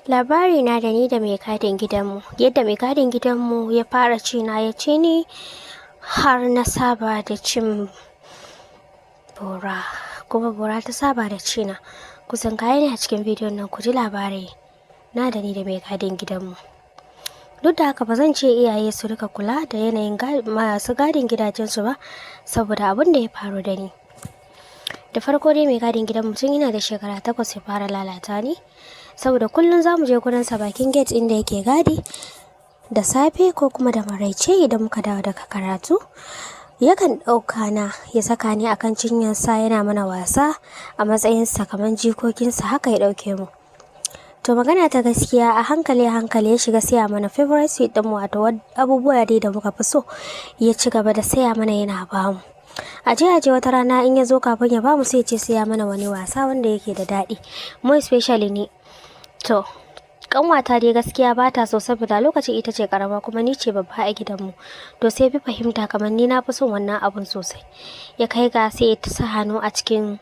Labari na da ni da mai gadin gidanmu. Yadda mai gadin gidanmu ya fara cina ya ce ni har na saba da cin bora. Kuma bora ta saba da cina. Kusan kaya ne a cikin bidiyon nan ku ji labari na da ni da mai gadin gidanmu. Duk da haka ba zan ce iyaye su rika kula da yanayin masu gadin gidajensu ba saboda abin da ya faru da ni. Da farko dai mai gadin gidanmu tun ina da shekara 8 ya fara lalata ni. Saboda kullum za mu je gurinsa bakin gate inda yake gadi da safe ko kuma da maraice idan muka dawo daga karatu. Yakan ɗauka na ya saka ni akan cinyarsa yana mana wasa a matsayinsa kamar jikokinsa haka ya ɗauke mu. To magana ta gaskiya a hankali ya shiga saya mana favorite sweet ɗin mu wato abubuwa dai da muka fi so ya ci gaba da saya mana yana bamu. Aje wata rana in ya zo kafin ya bamu sai ya ce saya mana wani wasa wanda yake da daɗi. Mu especially ni. To, kanwata dai gaskiya ba ta so saboda lokacin ita ce karama kuma ni ce babba a gidanmu. To sai fi fahimta kamar ni na fi son wannan abun sosai. Ya kai ga sai ya sa hannu a cikin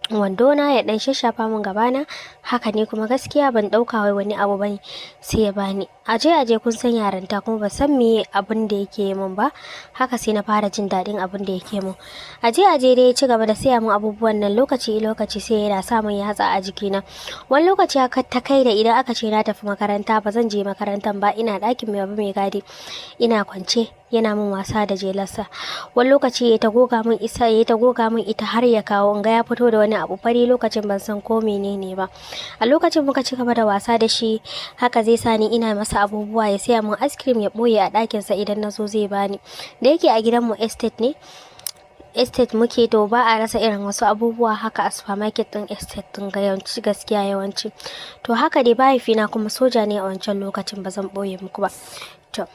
wandona ya dan shashafa min gabana. Haka ne kuma gaskiya ban dauka wai wani abu bane sai ya bani. Aje kun san yaranta kuma ba san me abin da yake yi min ba. Haka sai na fara jin daɗin abin da yake min. Aje dai ya ci gaba da saya min abubuwan nan lokaci sai yana sa min yatsa a jikina. Wani lokaci haka ta kai da idan aka ce na tafi makaranta ba zan je makarantar ba ina ɗakin mai gadi ina kwance yana min wasa da jelarsa. Wani lokaci ya ta goga min ita har ya kawo in ga ya fito da wani abu fari lokacin ban san ko menene ba. A lokacin muka ci gaba da wasa da shi haka zai sani ina masa abubuwa ya saya min ice cream ya ɓoye a ɗakinsa idan na zo zai bani. Da yake a gidanmu estate muke to ba a rasa irin wasu abubuwa haka a supermarket din estate din gaskiya yawanci. To haka dai mahaifina kuma soja ne a wancan lokacin ba zan ɓoye muku ba. To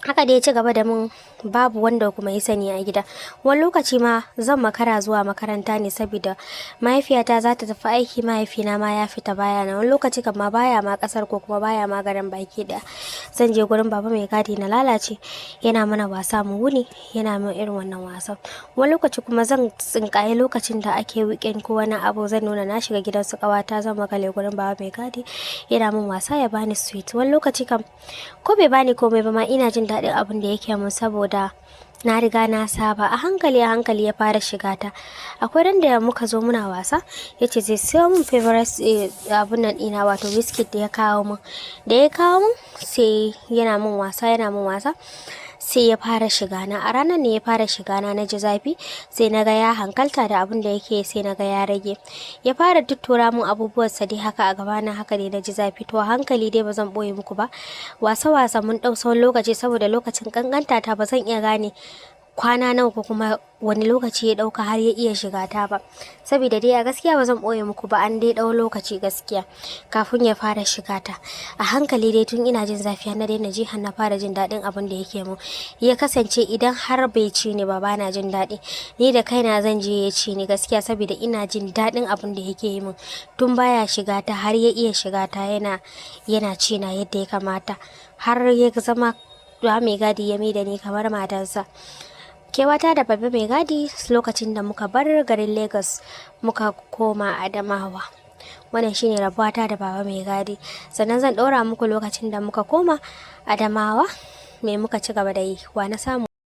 haka dai ya ci gaba da mun babu wanda kuma ya sani a gida. Wani lokaci ma zan makara zuwa makaranta ne saboda mahaifiyata za ta tafi aiki mahaifina ma ya fita baya na. Wani lokaci kan ma baya ma kasar ko kuma baya ma garin baki daya. Zan je gurin baba mai gadi na lalace yana mana wasa mu wuni yana min irin wannan wasan. Wani lokaci kuma zan tsinkaye lokacin da ake weekend ko wani abu zan nuna na shiga gidan su kawata zan makale gurin baba mai gadi yana min wasa ya bani sweet. Wani lokaci kam ko bai bani komai ba ma ina jin daɗin abin da yake mun saboda na riga na saba. A hankali ya fara shiga ta. Akwai ran da muka zo muna wasa yace zai sayo min favorite abun nan ina wato biscuit da ya kawo min sai yana min wasa sai ya fara shiga na. A ranar ne ya fara shiga na ji zafi sai naga ya hankalta da abin da yake sai naga ya rage. Ya fara tuttura min abubuwan sa dai haka a gabana haka dai na ji zafi. To a hankali dai ba zan boye muku ba. Wasa mun dau tsawon lokaci saboda lokacin kankanta ta ba zan iya gane kwana nawa ko kuma wani lokaci ya dauka har ya iya shiga ta ba. Saboda dai a gaskiya ba zan boye muku ba an dai dau lokaci gaskiya kafin ya fara shiga ta. A hankali dai tun ina jin zafi na daina ji har na fara jin daɗin abin da yake mun. Ya kasance idan har bai ci ni ba bana jin daɗi. Ni da kaina zan je ya ci ni gaskiya saboda ina jin daɗin abin da yake yi mun. Tun baya shiga ta har ya iya shiga ta yana ci na yadda ya kamata. Har ya zama mai gadi ya mai da ni kamar matarsa. Kewata da baba mai gadi lokacin da muka bar garin Lagos muka koma Adamawa. Wannan shine rabuwata da baba mai gadi. Sannan zan ɗora muku lokacin da muka koma Adamawa me muka ci gaba da yi wa na samu.